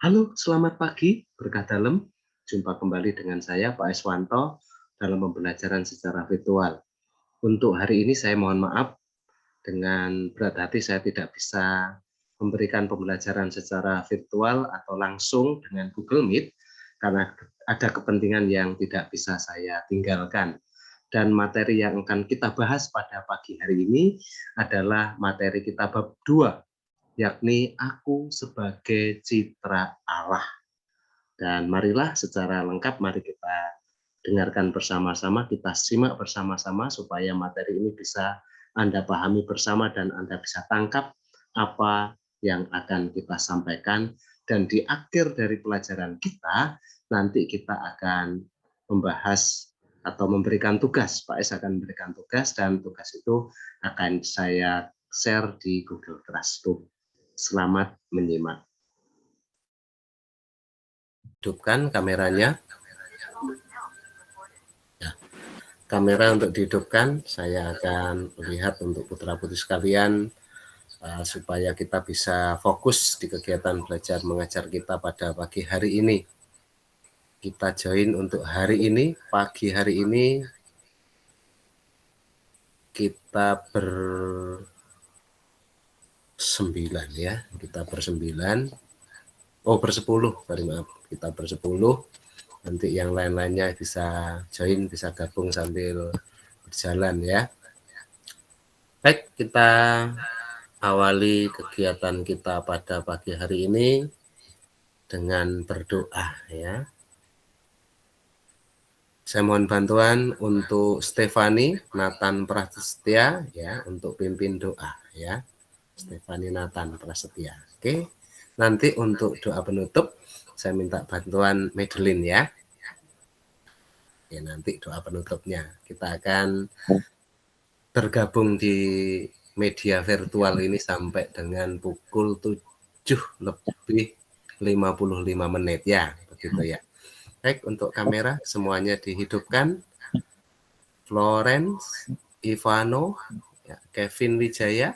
Halo, selamat pagi, berkah dalam. Jumpa kembali dengan saya, Pak Eswanto, dalam pembelajaran secara virtual. Untuk hari ini saya mohon maaf, dengan berat hati saya tidak bisa memberikan pembelajaran secara virtual atau langsung dengan Google Meet, karena ada kepentingan yang tidak bisa saya tinggalkan. Dan materi yang akan kita bahas pada pagi hari ini adalah materi kita bab 2, yakni Aku sebagai Citra Allah. Dan marilah secara lengkap, mari kita dengarkan bersama-sama, kita simak bersama-sama supaya materi ini bisa Anda pahami bersama dan Anda bisa tangkap apa yang akan kita sampaikan. Dan di akhir dari pelajaran kita, nanti kita akan membahas atau memberikan tugas. Pak Es akan memberikan tugas dan tugas itu akan saya share di Google Classroom. Selamat menyimak. Hidupkan kameranya. Ya, kamera untuk dihidupkan, saya akan lihat untuk putra-putri sekalian supaya kita bisa fokus di kegiatan belajar mengajar kita pada pagi hari ini. Kita join untuk hari ini, pagi hari ini kita bersembilan ya, kita bersembilan. Oh, bersepuluh, sorry maaf, kita bersepuluh. Nanti yang lain-lainnya bisa join, bisa gabung sambil berjalan ya. Baik, kita awali kegiatan kita pada pagi hari ini dengan berdoa ya. Saya mohon bantuan untuk Stefani Nathan Prasetya ya untuk pimpin doa ya. Stefani Nathan Prasetya. Oke. Nanti untuk doa penutup saya minta bantuan Madeline ya. Ya, nanti doa penutupnya. Kita akan bergabung di media virtual ini sampai dengan pukul 7:55 ya, begitu ya. Baik, untuk kamera semuanya dihidupkan. Florence, Ivano, ya, Kevin Wijaya,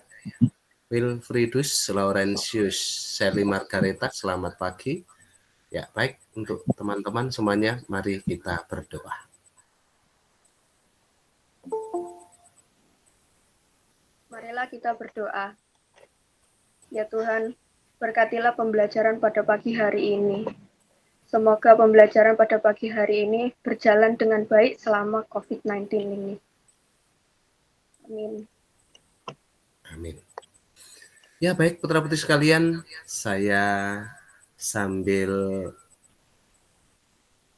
Wilfridus, Laurentius, Sally Margareta, selamat pagi. Ya, baik, untuk teman-teman semuanya, mari kita berdoa. Marilah kita berdoa. Ya Tuhan, berkatilah pembelajaran pada pagi hari ini. Semoga pembelajaran pada pagi hari ini berjalan dengan baik selama COVID-19 ini. Amin. Amin. Ya baik, putra-putri sekalian, saya sambil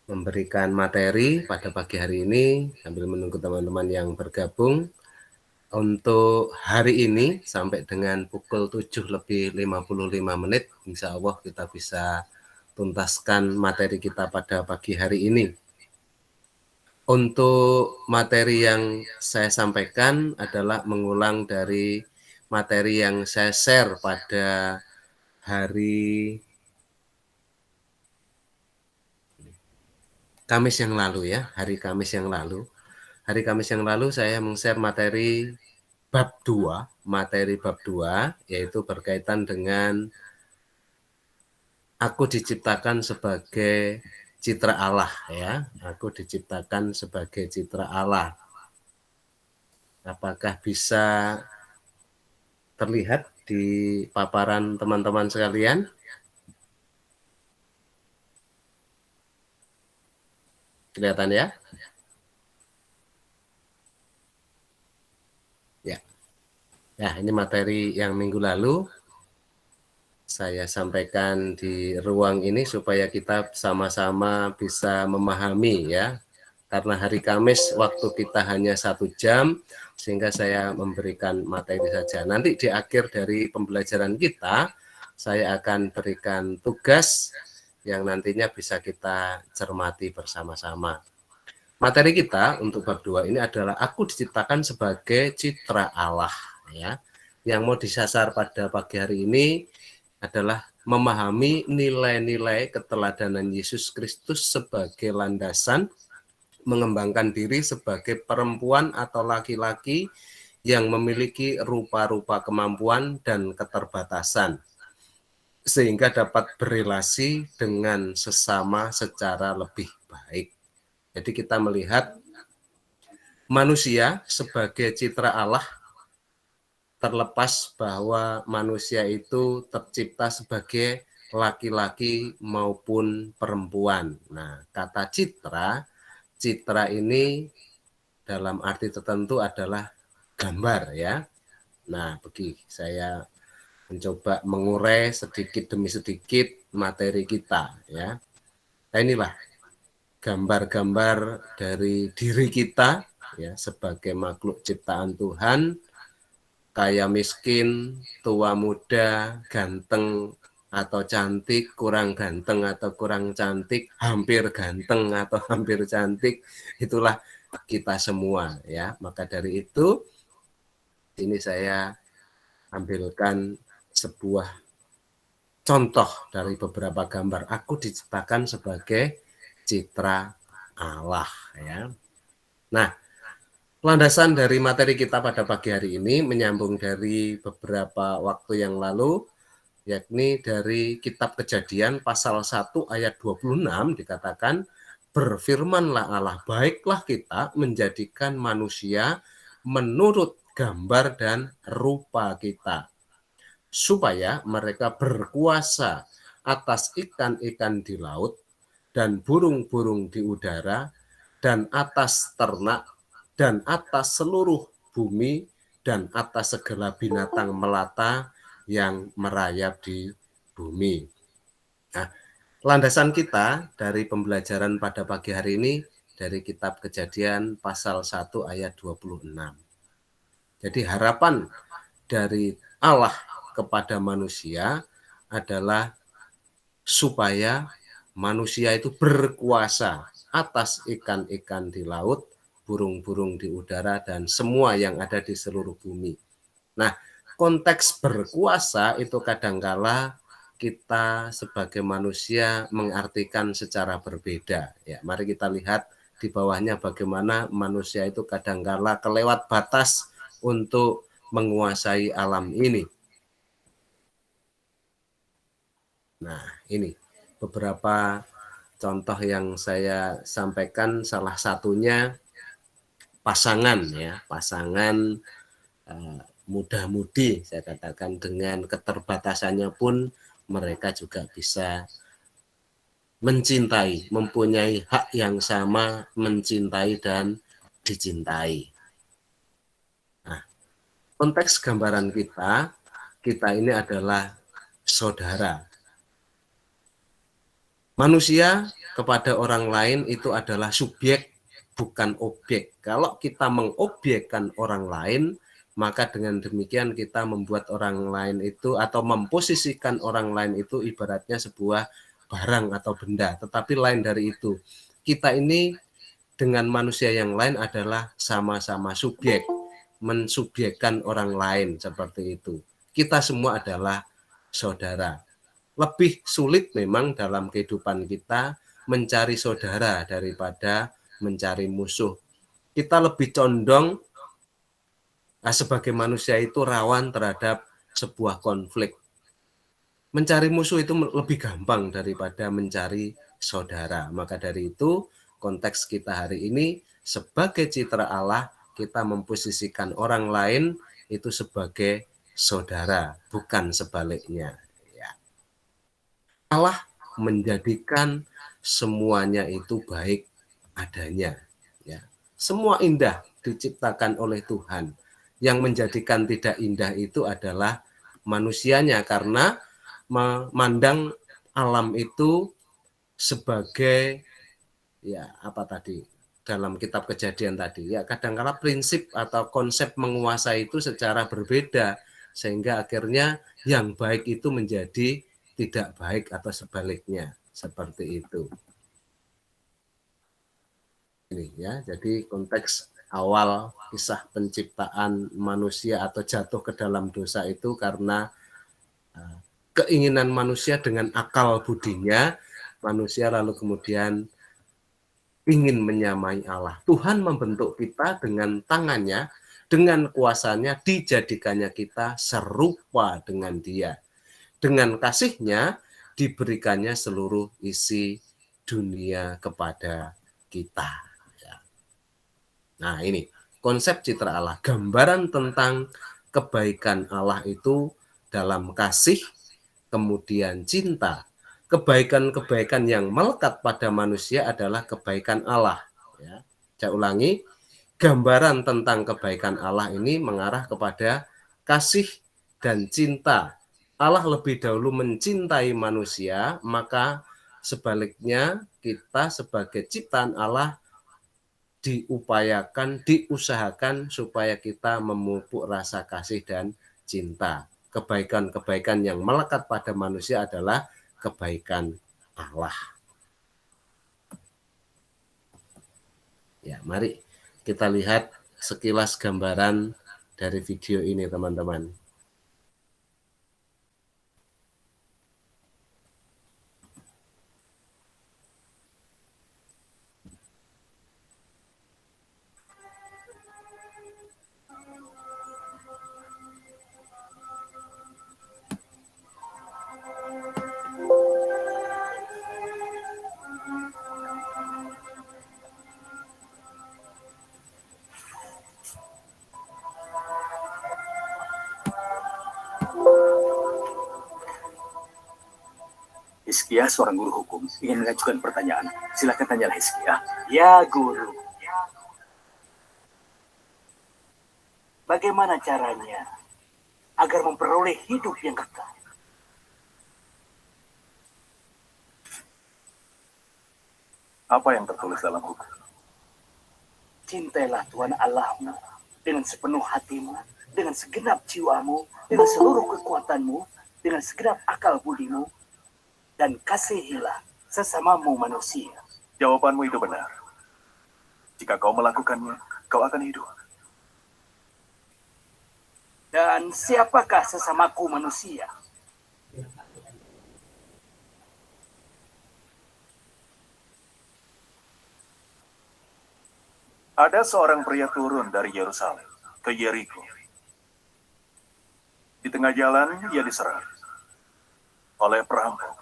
memberikan materi pada pagi hari ini, sambil menunggu teman-teman yang bergabung. Untuk hari ini sampai dengan pukul 7:55, insya Allah kita bisa tuntaskan materi kita pada pagi hari ini. Untuk materi yang saya sampaikan adalah mengulang dari materi yang saya share pada hari Kamis yang lalu ya, hari Kamis yang lalu. Hari Kamis yang lalu saya meng-share materi bab 2, yaitu berkaitan dengan aku diciptakan sebagai citra Allah ya. Aku diciptakan sebagai citra Allah. Apakah bisa terlihat di paparan teman-teman sekalian? Kelihatan ya? Ya. Ya, ini materi yang minggu lalu saya sampaikan di ruang ini supaya kita sama-sama bisa memahami ya. Karena hari Kamis waktu kita hanya 1 jam, sehingga saya memberikan materi saja. Nanti di akhir dari pembelajaran kita, saya akan berikan tugas yang nantinya bisa kita cermati bersama-sama. Materi kita untuk bab 2 ini adalah aku diciptakan sebagai citra Allah ya. Yang mau disasar pada pagi hari ini adalah memahami nilai-nilai keteladanan Yesus Kristus sebagai landasan mengembangkan diri sebagai perempuan atau laki-laki yang memiliki rupa-rupa kemampuan dan keterbatasan. sehingga dapat berelasi dengan sesama secara lebih baik. Jadi kita melihat manusia sebagai citra Allah, terlepas bahwa manusia itu tercipta sebagai laki-laki maupun perempuan. Nah, kata citra ini dalam arti tertentu adalah gambar ya. Nah, saya mencoba mengurai sedikit demi sedikit materi kita ya. Nah, inilah gambar-gambar dari diri kita ya sebagai makhluk ciptaan Tuhan, kaya miskin, tua muda, ganteng atau cantik, kurang ganteng atau kurang cantik, hampir ganteng atau hampir cantik, itulah kita semua ya. Maka dari itu ini saya ambilkan sebuah contoh dari beberapa gambar. Aku diciptakan sebagai citra Allah ya. Nah, landasan dari materi kita pada pagi hari ini menyambung dari beberapa waktu yang lalu, yakni dari kitab Kejadian pasal 1 ayat 26 dikatakan, berfirmanlah Allah, baiklah kita menjadikan manusia menurut gambar dan rupa kita, supaya mereka berkuasa atas ikan-ikan di laut dan burung-burung di udara dan atas ternak dan atas seluruh bumi dan atas segala binatang melata yang merayap di bumi. Nah, landasan kita dari pembelajaran pada pagi hari ini dari kitab Kejadian pasal 1 ayat 26. Jadi harapan dari Allah kepada manusia adalah supaya manusia itu berkuasa atas ikan-ikan di laut, burung-burung di udara, dan semua yang ada di seluruh bumi. Nah, konteks berkuasa itu kadangkala kita sebagai manusia mengartikan secara berbeda. Ya, mari kita lihat di bawahnya bagaimana manusia itu kadangkala kelewat batas untuk menguasai alam ini. Nah, ini beberapa contoh yang saya sampaikan, salah satunya pasangan ya, pasangan muda-mudi, saya katakan dengan keterbatasannya pun mereka juga bisa mencintai, mempunyai hak yang sama mencintai dan dicintai. Nah, konteks gambaran kita ini adalah saudara. Manusia kepada orang lain itu adalah subjek, bukan objek. Kalau kita mengobjekkan orang lain, maka dengan demikian kita membuat orang lain itu atau memposisikan orang lain itu ibaratnya sebuah barang atau benda. Tetapi lain dari itu, kita ini dengan manusia yang lain adalah sama-sama subjek, mensubjekkan orang lain seperti itu. Kita semua adalah saudara. Lebih sulit memang dalam kehidupan kita mencari saudara daripada mencari musuh. Kita lebih condong sebagai manusia itu rawan terhadap sebuah konflik. Mencari musuh itu lebih gampang daripada mencari saudara. Maka dari itu konteks kita hari ini sebagai citra Allah, kita memposisikan orang lain itu sebagai saudara, bukan sebaliknya. Allah menjadikan semuanya itu baik adanya. Ya. Semua indah diciptakan oleh Tuhan. Yang menjadikan tidak indah itu adalah manusianya, karena memandang alam itu sebagai dalam kitab Kejadian tadi ya, kadang-kala prinsip atau konsep menguasai itu secara berbeda, sehingga akhirnya yang baik itu menjadi tidak baik atau sebaliknya, seperti itu. Ini ya, jadi konteks awal kisah penciptaan manusia atau jatuh ke dalam dosa itu karena keinginan manusia dengan akal budinya, manusia lalu kemudian ingin menyamai Allah. Tuhan membentuk kita dengan tangannya, dengan kuasanya dijadikannya kita serupa dengan Dia. dengan kasihnya diberikannya seluruh isi dunia kepada kita. Nah, ini konsep citra Allah, gambaran tentang kebaikan Allah itu dalam kasih, kemudian cinta. Kebaikan-kebaikan yang melekat pada manusia adalah kebaikan Allah. Ya. Saya ulangi, gambaran tentang kebaikan Allah ini mengarah kepada kasih dan cinta. Allah lebih dahulu mencintai manusia, maka sebaliknya kita sebagai ciptaan Allah diusahakan supaya kita memupuk rasa kasih dan cinta. Kebaikan-kebaikan yang melekat pada manusia adalah kebaikan Allah. Ya, mari kita lihat sekilas gambaran dari video ini, teman-teman. Hizkia, seorang guru hukum, ingin mengajukan pertanyaan. Silakan tanyalah Hizkia. Ya, guru. Bagaimana caranya agar memperoleh hidup yang kekal? Apa yang tertulis dalam hukum? Cintailah Tuhan Allahmu dengan sepenuh hatimu, dengan segenap jiwamu, dengan seluruh kekuatanmu, dengan segenap akal budimu, dan kasihilah sesamamu manusia. Jawabanmu itu benar. Jika kau melakukannya, kau akan hidup. Dan siapakah sesamaku manusia? Ada seorang pria turun dari Yerusalem ke Yeriko. Di tengah jalan, ia diserang oleh perampok.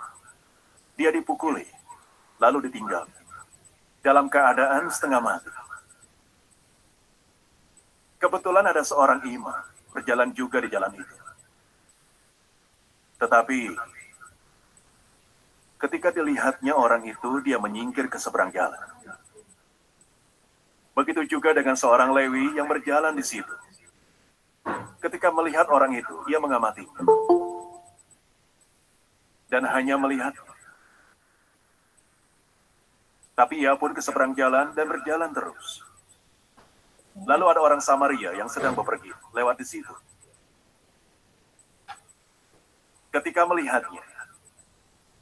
Dia dipukuli, lalu ditinggal dalam keadaan setengah mati. Kebetulan ada seorang imam berjalan juga di jalan itu. Tetapi ketika dilihatnya orang itu, dia menyingkir ke seberang jalan. Begitu juga dengan seorang Lewi yang berjalan di situ. Ketika melihat orang itu, ia mengamatinya. Dan hanya melihat. Tapi ia pun ke seberang jalan dan berjalan terus. Lalu ada orang Samaria yang sedang bepergian lewat di situ. Ketika melihatnya,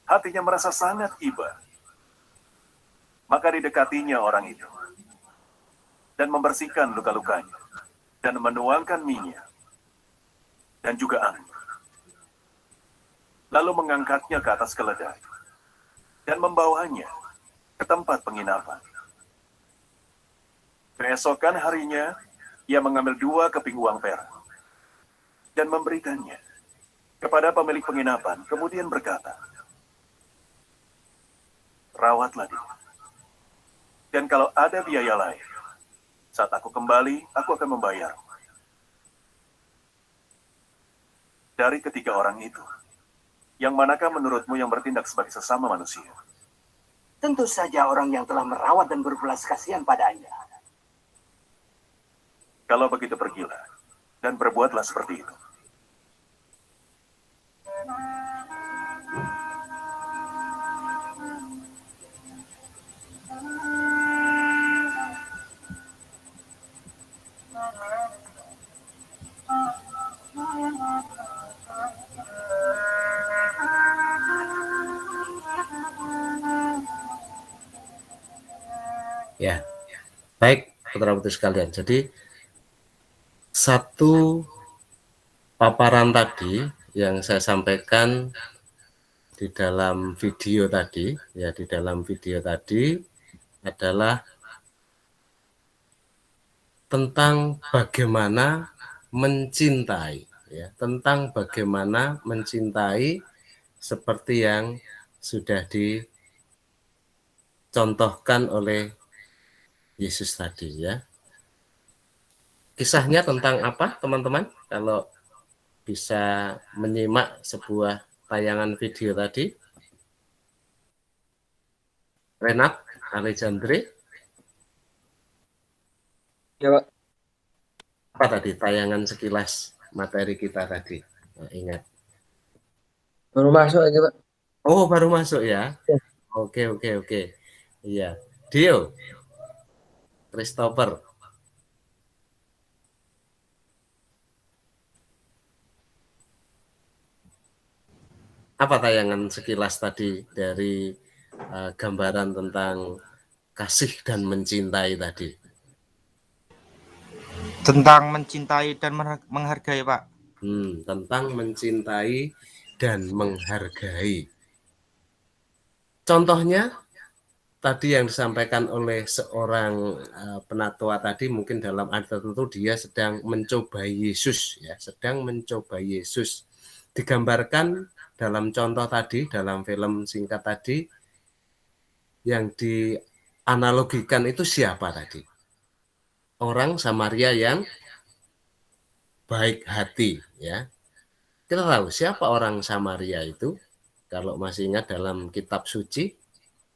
hatinya merasa sangat iba. Maka didekatinya orang itu dan membersihkan luka-lukanya dan menuangkan minyak dan juga anggur. Lalu mengangkatnya ke atas keledai dan membawanya ke tempat penginapan. Keesokan harinya, ia mengambil 2 keping uang perak dan memberikannya kepada pemilik penginapan, kemudian berkata, "Rawatlah dia. Dan kalau ada biaya lain, saat aku kembali, aku akan membayar." Dari ketiga orang itu, yang manakah menurutmu yang bertindak sebagai sesama manusia? Tentu saja orang yang telah merawat dan berbelas kasihan padanya. Kalau begitu pergilah, dan berbuatlah seperti itu. Ya, baik putra-putri sekalian. Jadi satu paparan tadi yang saya sampaikan di dalam video tadi, ya di dalam video tadi adalah tentang bagaimana mencintai, ya, tentang bagaimana mencintai seperti yang sudah dicontohkan oleh Yesus tadi ya. Kisahnya tentang apa, teman-teman? Kalau bisa menyimak sebuah tayangan video tadi. Renat, Alexandre, Ya, Pak. apa tadi tayangan sekilas materi kita tadi? Nah, ingat. Baru masuk aja, Pak. Oh, baru masuk ya? Ya. Oke. Iya. Dio, Christopher. Apa tayangan sekilas tadi dari gambaran tentang kasih dan mencintai tadi? Tentang mencintai dan menghargai, Pak. Tentang mencintai dan menghargai. Contohnya tadi yang disampaikan oleh seorang penatua tadi, mungkin dalam arti tertentu dia sedang mencoba Yesus ya, sedang mencoba Yesus. Digambarkan dalam contoh tadi, dalam film singkat tadi, yang dianalogikan itu siapa tadi? Orang Samaria yang baik hati ya. Kita tahu siapa orang Samaria itu? Kalau masih ingat dalam kitab suci,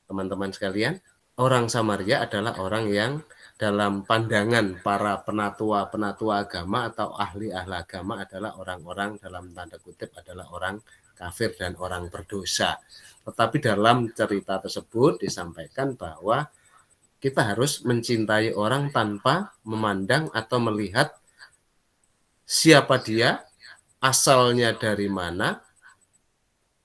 teman-teman sekalian, orang Samaria adalah orang yang dalam pandangan para penatua agama atau ahli-ahli agama adalah orang-orang dalam tanda kutip adalah orang kafir dan orang berdosa. Tetapi dalam cerita tersebut disampaikan bahwa kita harus mencintai orang tanpa memandang atau melihat siapa dia, asalnya dari mana,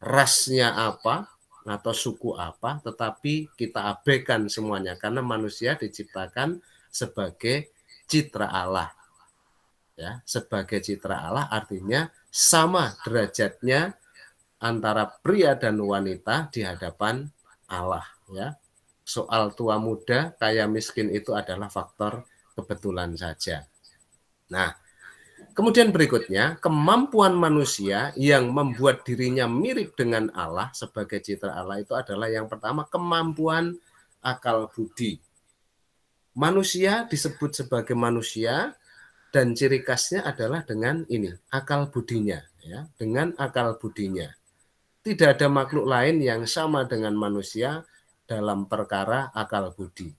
rasnya apa, atau suku apa, tetapi kita abaikan semuanya karena manusia diciptakan sebagai citra Allah. Ya, sebagai citra Allah artinya sama derajatnya antara pria dan wanita di hadapan Allah. Ya, soal tua muda, kaya miskin itu adalah faktor kebetulan saja. Nah, kemudian berikutnya, kemampuan manusia yang membuat dirinya mirip dengan Allah sebagai citra Allah itu adalah yang pertama, kemampuan akal budi. Manusia disebut sebagai manusia dan ciri khasnya adalah dengan ini, akal budinya. Ya, dengan akal budinya. Tidak ada makhluk lain yang sama dengan manusia dalam perkara akal budi.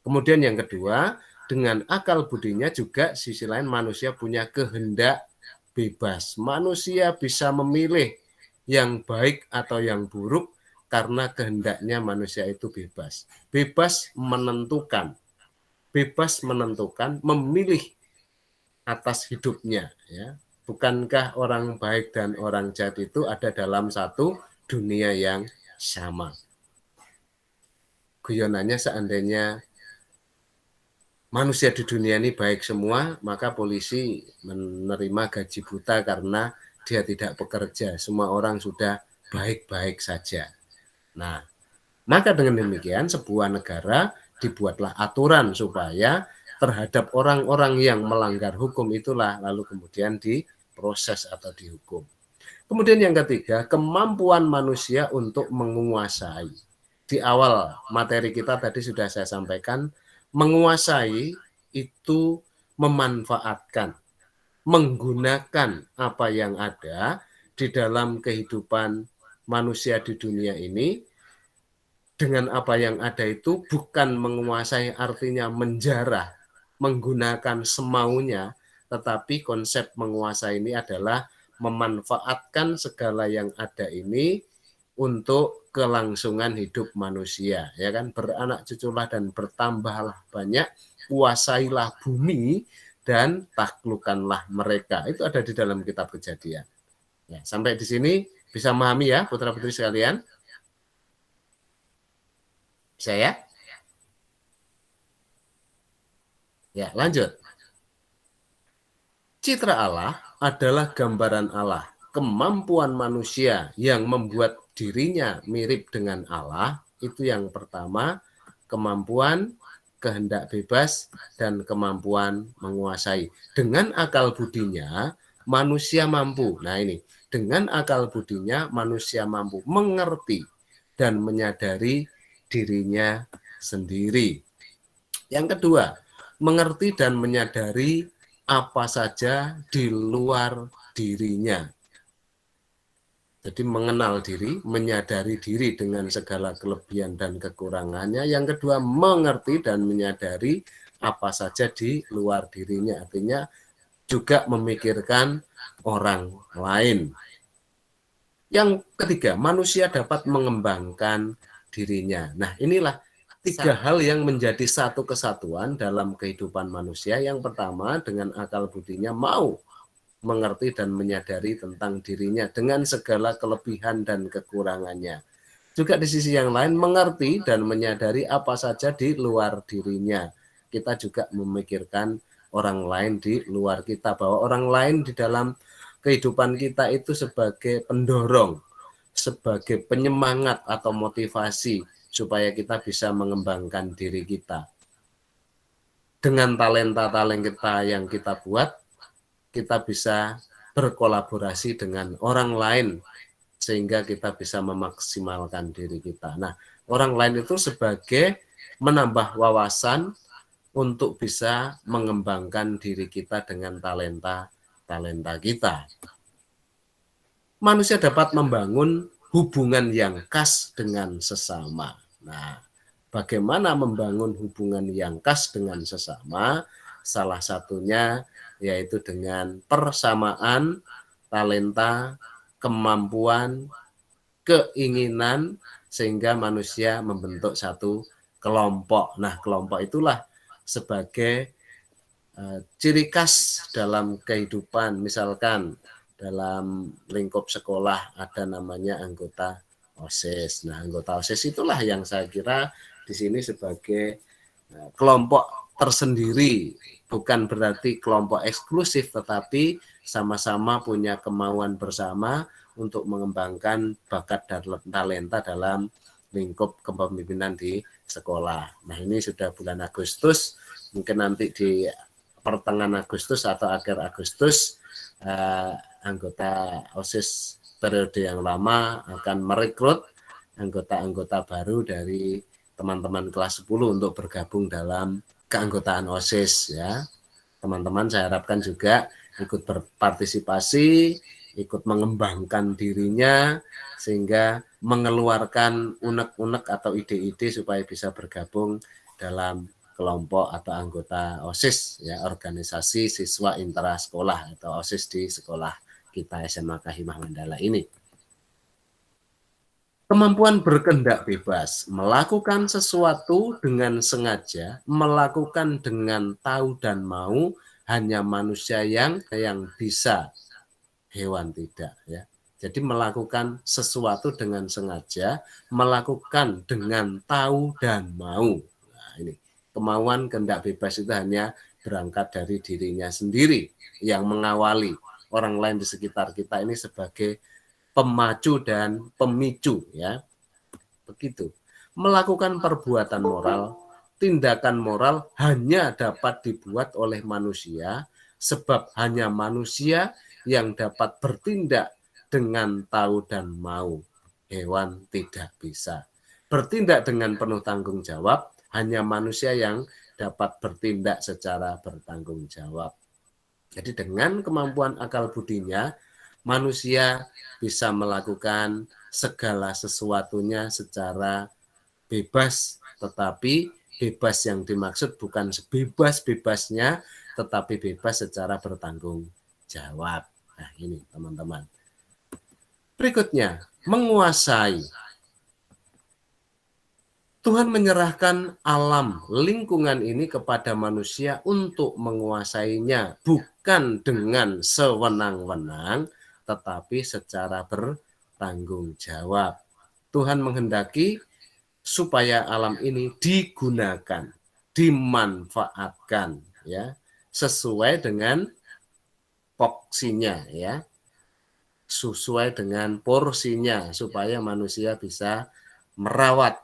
Kemudian yang kedua, dengan akal budinya juga sisi lain manusia punya kehendak bebas. Manusia bisa memilih yang baik atau yang buruk karena kehendaknya manusia itu bebas. Bebas menentukan, memilih atas hidupnya. Ya. Bukankah orang baik dan orang jahat itu ada dalam satu dunia yang sama? Guyonannya seandainya manusia di dunia ini baik semua, maka polisi menerima gaji buta karena dia tidak bekerja. Semua orang sudah baik-baik saja. Nah, maka dengan demikian sebuah negara dibuatlah aturan supaya terhadap orang-orang yang melanggar hukum itulah lalu kemudian diproses atau dihukum. Kemudian yang ketiga, kemampuan manusia untuk menguasai. Di awal materi kita tadi sudah saya sampaikan, menguasai itu memanfaatkan, menggunakan apa yang ada di dalam kehidupan manusia di dunia ini dengan apa yang ada itu bukan menguasai artinya menjarah, menggunakan semaunya, tetapi konsep menguasai ini adalah memanfaatkan segala yang ada ini untuk kelangsungan hidup manusia, ya kan, beranak cuculah dan bertambahlah banyak, kuasailah bumi dan taklukkanlah mereka. Itu ada di dalam kitab Kejadian. Ya, sampai di sini bisa memahami ya putra-putri sekalian? Bisa ya? Ya, lanjut. Citra Allah adalah gambaran Allah. Kemampuan manusia yang membuat dirinya mirip dengan Allah, itu yang pertama, kemampuan kehendak bebas dan kemampuan menguasai. Dengan akal budinya, manusia mampu. Nah ini, dengan akal budinya manusia mampu mengerti dan menyadari dirinya sendiri. Yang kedua, mengerti dan menyadari apa saja di luar dirinya. Jadi mengenal diri, menyadari diri dengan segala kelebihan dan kekurangannya. Yang kedua, mengerti dan menyadari apa saja di luar dirinya. Artinya juga memikirkan orang lain. Yang ketiga, manusia dapat mengembangkan dirinya. Nah, inilah 3 hal yang menjadi satu kesatuan dalam kehidupan manusia. Yang pertama, dengan akal budinya mau mengerti dan menyadari tentang dirinya dengan segala kelebihan dan kekurangannya. Juga di sisi yang lain mengerti dan menyadari apa saja di luar dirinya. Kita juga memikirkan orang lain di luar kita, bahwa orang lain di dalam kehidupan kita itu sebagai pendorong, sebagai penyemangat atau motivasi supaya kita bisa mengembangkan diri kita. Dengan talenta-talenta yang kita buat, kita bisa berkolaborasi dengan orang lain sehingga kita bisa memaksimalkan diri kita. Nah, orang lain itu sebagai menambah wawasan untuk bisa mengembangkan diri kita dengan talenta kita. Manusia dapat membangun hubungan yang khas dengan sesama. Nah, bagaimana membangun hubungan yang khas dengan sesama? Salah satunya yaitu dengan persamaan talenta, kemampuan, keinginan, sehingga manusia membentuk satu kelompok. Nah, kelompok itulah sebagai ciri khas dalam kehidupan. Misalkan dalam lingkup sekolah ada namanya anggota OSIS. Nah, anggota OSIS itulah yang saya kira di sini sebagai kelompok tersendiri, bukan berarti kelompok eksklusif, tetapi sama-sama punya kemauan bersama untuk mengembangkan bakat dan talenta dalam lingkup kepemimpinan di sekolah. Nah, ini sudah bulan Agustus, mungkin nanti di pertengahan Agustus atau akhir Agustus anggota OSIS periode yang lama akan merekrut anggota-anggota baru dari teman-teman kelas 10 untuk bergabung dalam keanggotaan OSIS ya. Teman-teman saya harapkan juga ikut berpartisipasi, ikut mengembangkan dirinya sehingga mengeluarkan unek-unek atau ide-ide supaya bisa bergabung dalam kelompok atau anggota OSIS ya, organisasi siswa intrasekolah atau OSIS di sekolah kita SMA Kahimah Mandala ini. Kemampuan berkehendak bebas, melakukan sesuatu dengan sengaja, melakukan dengan tahu dan mau, hanya manusia yang bisa, hewan tidak ya. Jadi melakukan sesuatu dengan sengaja, melakukan dengan tahu dan mau. Nah, ini kemauan kehendak bebas itu hanya berangkat dari dirinya sendiri yang mengawali orang lain di sekitar kita ini sebagai pemacu dan pemicu ya. Begitu. Melakukan perbuatan moral, tindakan moral hanya dapat dibuat oleh manusia sebab hanya manusia yang dapat bertindak dengan tahu dan mau. Hewan tidak bisa. Bertindak dengan penuh tanggung jawab hanya manusia yang dapat bertindak secara bertanggung jawab. Jadi dengan kemampuan akal budinya manusia bisa melakukan segala sesuatunya secara bebas, tetapi bebas yang dimaksud bukan sebebas-bebasnya, tetapi bebas secara bertanggung jawab. Nah ini teman-teman. Berikutnya, menguasai. Tuhan menyerahkan alam lingkungan ini kepada manusia untuk menguasainya, bukan dengan sewenang-wenang, tetapi secara bertanggung jawab. Tuhan menghendaki supaya alam ini digunakan, dimanfaatkan, ya, sesuai dengan porsinya, ya, sesuai dengan porsinya, supaya manusia bisa merawat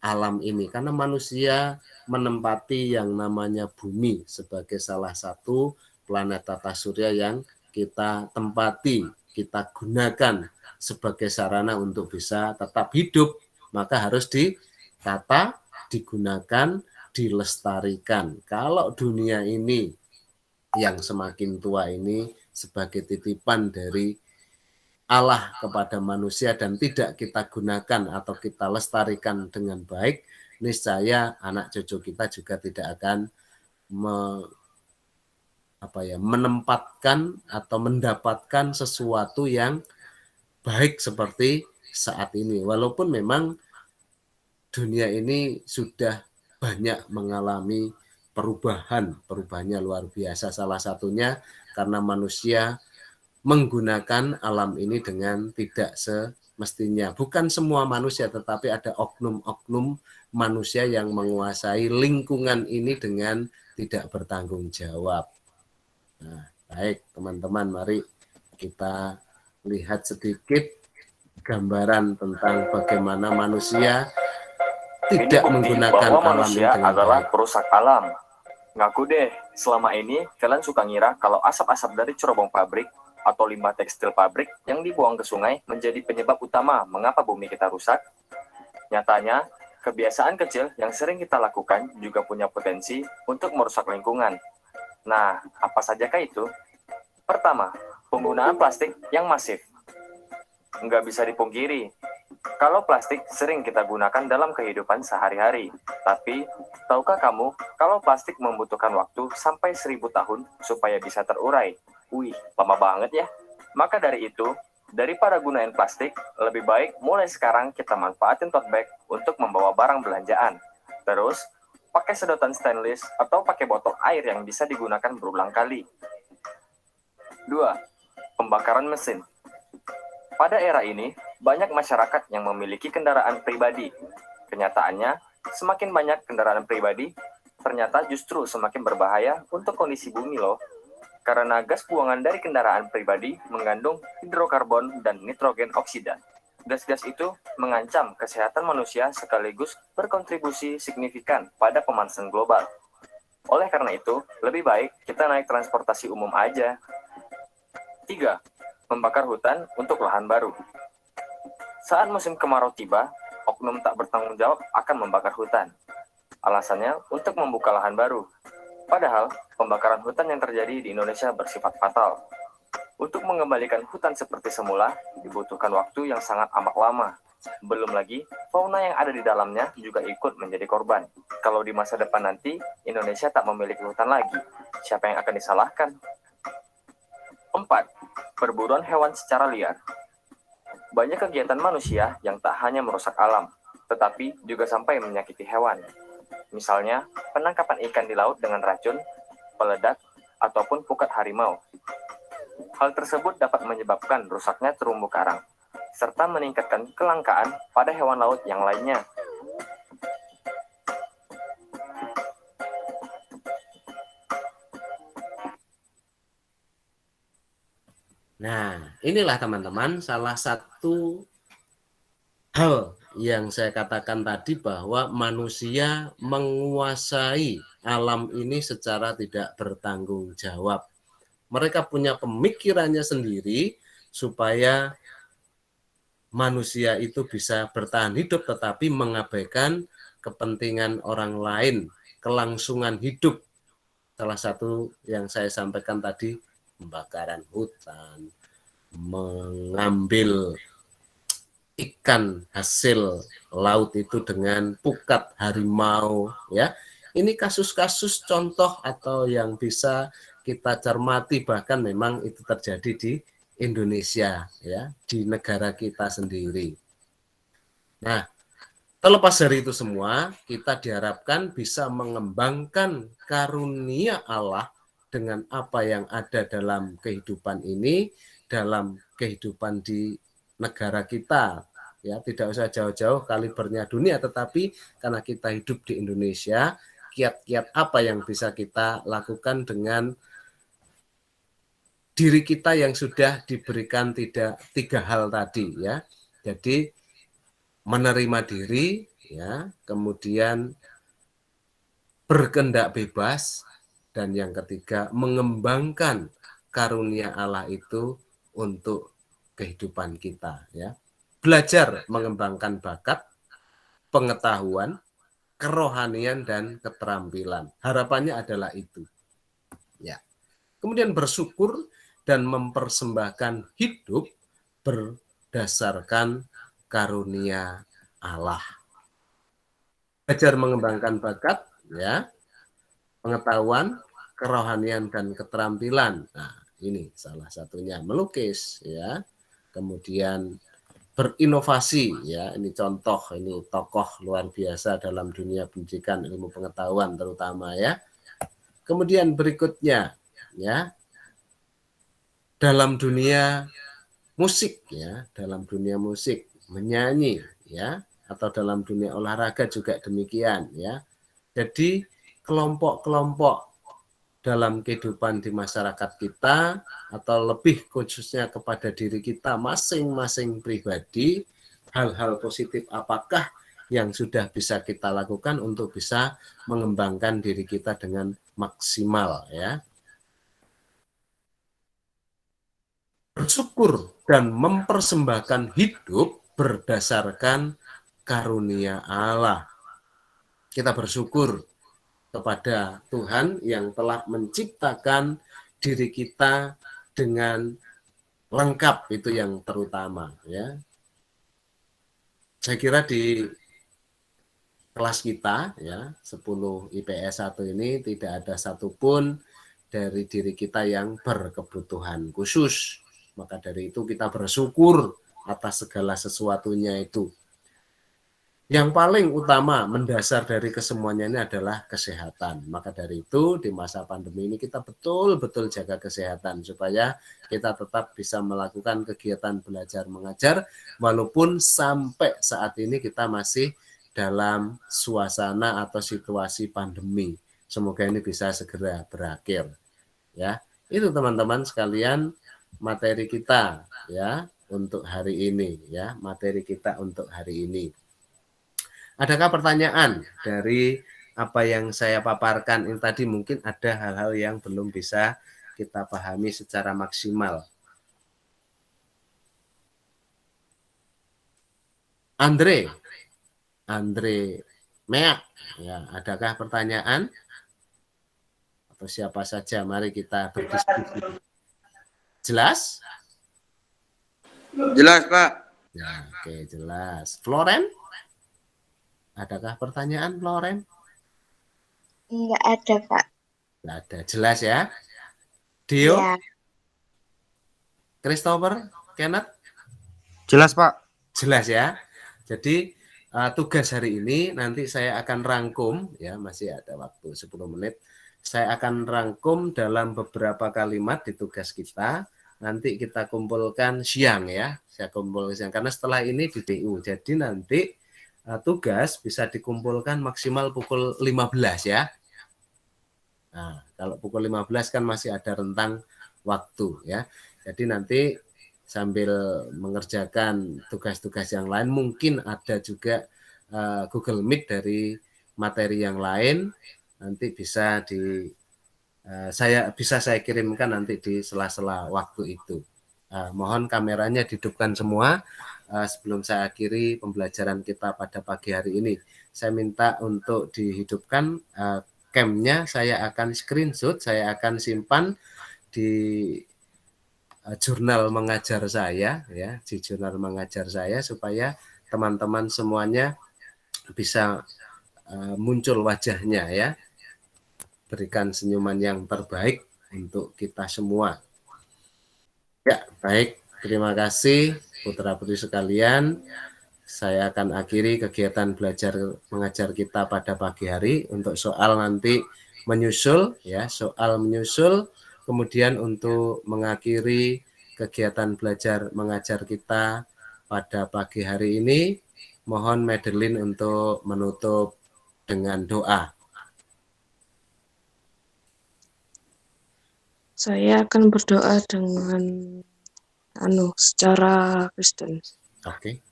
alam ini, karena manusia menempati yang namanya bumi sebagai salah satu planet tata surya yang kita tempati, kita gunakan sebagai sarana untuk bisa tetap hidup, maka harus ditata, digunakan, dilestarikan. Kalau dunia ini yang semakin tua ini sebagai titipan dari Allah kepada manusia dan tidak kita gunakan atau kita lestarikan dengan baik, niscaya anak cucu kita juga tidak akan menempatkan atau mendapatkan sesuatu yang baik seperti saat ini. Walaupun memang dunia ini sudah banyak mengalami perubahannya luar biasa. Salah satunya karena manusia menggunakan alam ini dengan tidak semestinya. Bukan semua manusia, tetapi ada oknum-oknum manusia yang menguasai lingkungan ini dengan tidak bertanggung jawab. Nah, baik teman-teman, mari kita lihat sedikit gambaran tentang bagaimana manusia tidak menggunakan bahwa alam ini manusia dengan adalah baik. perusak alam. Ngaku deh, selama ini kalian suka ngira kalau asap-asap dari cerobong pabrik atau limbah tekstil pabrik yang dibuang ke sungai menjadi penyebab utama mengapa bumi kita rusak. Nyatanya, kebiasaan kecil yang sering kita lakukan juga punya potensi untuk merusak lingkungan. Nah, apa sajakah itu? Pertama, penggunaan plastik yang masif. Nggak bisa dipungkiri, kalau plastik sering kita gunakan dalam kehidupan sehari-hari. Tapi, tahukah kamu kalau plastik membutuhkan waktu sampai 1000 tahun supaya bisa terurai? Wih, lama banget ya. Maka dari itu, daripada gunain plastik, lebih baik mulai sekarang kita manfaatin tote bag untuk membawa barang belanjaan. Terus, pakai sedotan stainless atau pakai botol air yang bisa digunakan berulang kali. 2. Pembakaran mesin. Pada era ini, banyak masyarakat yang memiliki kendaraan pribadi. Kenyataannya, semakin banyak kendaraan pribadi, ternyata justru semakin berbahaya untuk kondisi bumi loh. Karena gas buangan dari kendaraan pribadi mengandung hidrokarbon dan nitrogen oksida. Gas-gas itu mengancam kesehatan manusia sekaligus berkontribusi signifikan pada pemanasan global. Oleh karena itu, lebih baik kita naik transportasi umum aja. 3. Membakar hutan untuk lahan baru. Saat musim kemarau tiba, oknum tak bertanggung jawab akan membakar hutan. Alasannya untuk membuka lahan baru. Padahal, pembakaran hutan yang terjadi di Indonesia bersifat fatal. Untuk mengembalikan hutan seperti semula, dibutuhkan waktu yang sangat amat lama. Belum lagi, fauna yang ada di dalamnya juga ikut menjadi korban. Kalau di masa depan nanti, Indonesia tak memiliki hutan lagi, siapa yang akan disalahkan? 4. Perburuan hewan secara liar. Banyak kegiatan manusia yang tak hanya merusak alam, tetapi juga sampai menyakiti hewan. Misalnya, penangkapan ikan di laut dengan racun, peledak, ataupun pukat harimau. Hal tersebut dapat menyebabkan rusaknya terumbu karang, serta meningkatkan kelangkaan pada hewan laut yang lainnya. Nah, inilah teman-teman salah satu hal yang saya katakan tadi bahwa manusia menguasai alam ini secara tidak bertanggung jawab. Mereka punya pemikirannya sendiri supaya manusia itu bisa bertahan hidup tetapi mengabaikan kepentingan orang lain, kelangsungan hidup. Salah satu yang saya sampaikan tadi, pembakaran hutan, mengambil ikan hasil laut itu dengan pukat harimau, ya. Ini kasus-kasus contoh atau yang bisa kita cermati, bahkan memang itu terjadi di Indonesia, ya, di negara kita sendiri. Nah, terlepas dari itu semua, kita diharapkan bisa mengembangkan karunia Allah dengan apa yang ada dalam kehidupan ini, dalam kehidupan di negara kita, ya, tidak usah jauh-jauh kalibernya dunia, tetapi karena kita hidup di Indonesia, kiat-kiat apa yang bisa kita lakukan dengan diri kita yang sudah diberikan tiga hal tadi, ya. Jadi menerima diri, ya, kemudian berkehendak bebas, dan yang ketiga mengembangkan karunia Allah itu untuk kehidupan kita, ya. Belajar mengembangkan bakat, pengetahuan, kerohanian, dan keterampilan. Harapannya adalah itu. Ya. Kemudian bersyukur dan mempersembahkan hidup berdasarkan karunia Allah. Belajar mengembangkan bakat, ya, pengetahuan, kerohanian, dan keterampilan. Nah, ini salah satunya melukis, ya. Kemudian berinovasi, ya. Ini contoh, ini tokoh luar biasa dalam dunia pendidikan, ilmu pengetahuan terutama, ya. Kemudian berikutnya, ya, dalam dunia musik, ya, dalam dunia musik, menyanyi, ya, atau dalam dunia olahraga juga demikian, ya. Jadi kelompok-kelompok dalam kehidupan di masyarakat kita, atau lebih khususnya kepada diri kita masing-masing pribadi, hal-hal positif apakah yang sudah bisa kita lakukan untuk bisa mengembangkan diri kita dengan maksimal, ya. Bersyukur dan mempersembahkan hidup berdasarkan karunia Allah. Kita bersyukur kepada Tuhan yang telah menciptakan diri kita dengan lengkap, itu yang terutama, ya. Saya kira di kelas kita, ya, 10 IPS 1 ini tidak ada satupun dari diri kita yang berkebutuhan khusus. Maka dari itu kita bersyukur atas segala sesuatunya itu. Yang paling utama, mendasar dari kesemuanya ini adalah kesehatan. Maka dari itu di masa pandemi ini kita betul-betul jaga kesehatan supaya kita tetap bisa melakukan kegiatan belajar mengajar walaupun sampai saat ini kita masih dalam suasana atau situasi pandemi. Semoga ini bisa segera berakhir, ya. Itu teman-teman sekalian materi kita, ya, untuk hari ini, ya, materi kita untuk hari ini. Adakah pertanyaan dari apa yang saya paparkan ini tadi? Mungkin ada hal-hal yang belum bisa kita pahami secara maksimal. Andre Meak, ya, adakah pertanyaan? Atau siapa saja, mari kita berdiskusi. Jelas? Jelas, Pak. Ya, oke, jelas. Floren? Adakah pertanyaan, Floren? Enggak ada, Pak. Enggak ada. Jelas ya? Dio? Ya. Christopher? Kenneth? Jelas, Pak. Jelas ya? Jadi tugas hari ini nanti saya akan rangkum, ya, masih ada waktu 10 menit. Saya akan rangkum dalam beberapa kalimat di tugas kita. Nanti kita kumpulkan siang, ya. Saya kumpulkan siang karena setelah ini di TU. Jadi nanti tugas bisa dikumpulkan maksimal pukul 15, ya. Nah, kalau pukul 15 kan masih ada rentang waktu, ya. Jadi nanti sambil mengerjakan tugas-tugas yang lain, mungkin ada juga Google Meet dari materi yang lain, nanti bisa saya kirimkan nanti di sela-sela waktu itu. Mohon kameranya dihidupkan semua. Sebelum saya akhiri pembelajaran kita pada pagi hari ini, saya minta untuk dihidupkan cam-nya. Saya akan screenshot, saya akan simpan di jurnal mengajar saya, ya, di jurnal mengajar saya supaya teman-teman semuanya bisa muncul wajahnya, ya. Berikan senyuman yang terbaik untuk kita semua. Ya, baik. Terima kasih putra-putri sekalian. Saya akan akhiri kegiatan belajar mengajar kita pada pagi hari. Untuk soal nanti menyusul, ya, soal menyusul. Kemudian untuk mengakhiri kegiatan belajar mengajar kita pada pagi hari ini, mohon Madeline untuk menutup dengan doa. Saya akan berdoa dengan secara Kristen. Oke.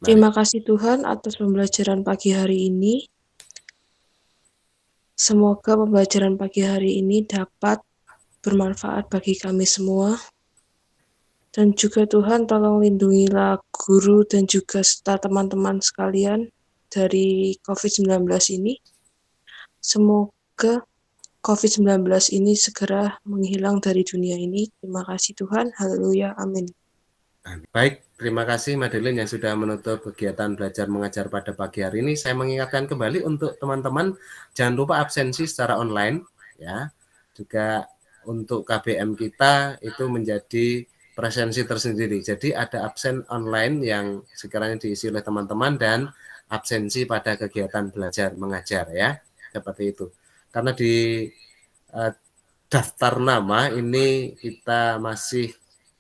Terima kasih Tuhan atas pembelajaran pagi hari ini. Semoga pembelajaran pagi hari ini dapat bermanfaat bagi kami semua. Dan juga Tuhan tolong lindungilah guru dan juga serta teman-teman sekalian dari COVID-19 ini. Semoga COVID-19 ini segera menghilang dari dunia ini. Terima kasih Tuhan. Haleluya. Amin. Baik, terima kasih Madeline yang sudah menutup kegiatan belajar mengajar pada pagi hari ini. Saya mengingatkan kembali untuk teman-teman jangan lupa absensi secara online ya. Juga untuk KBM kita itu menjadi presensi tersendiri. Jadi ada absen online yang sekiranya diisi oleh teman-teman dan absensi pada kegiatan belajar mengajar ya. Seperti itu. Karena di daftar nama ini kita masih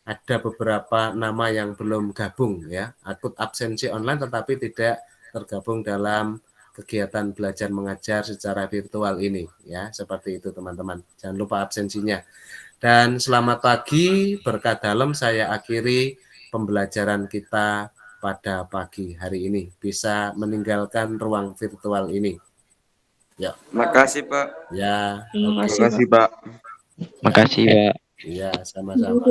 ada beberapa nama yang belum gabung ya, akut absensi online tetapi tidak tergabung dalam kegiatan belajar mengajar secara virtual ini ya, seperti itu teman-teman. Jangan lupa absensinya. Dan selamat pagi, berkat dalam saya akhiri pembelajaran kita pada pagi hari ini. Bisa meninggalkan ruang virtual ini. Ya. Makasih, Pak. Ya. Terima Oke. kasih, Pak. Makasih, Pak. Makasih, Pak. Iya, sama-sama.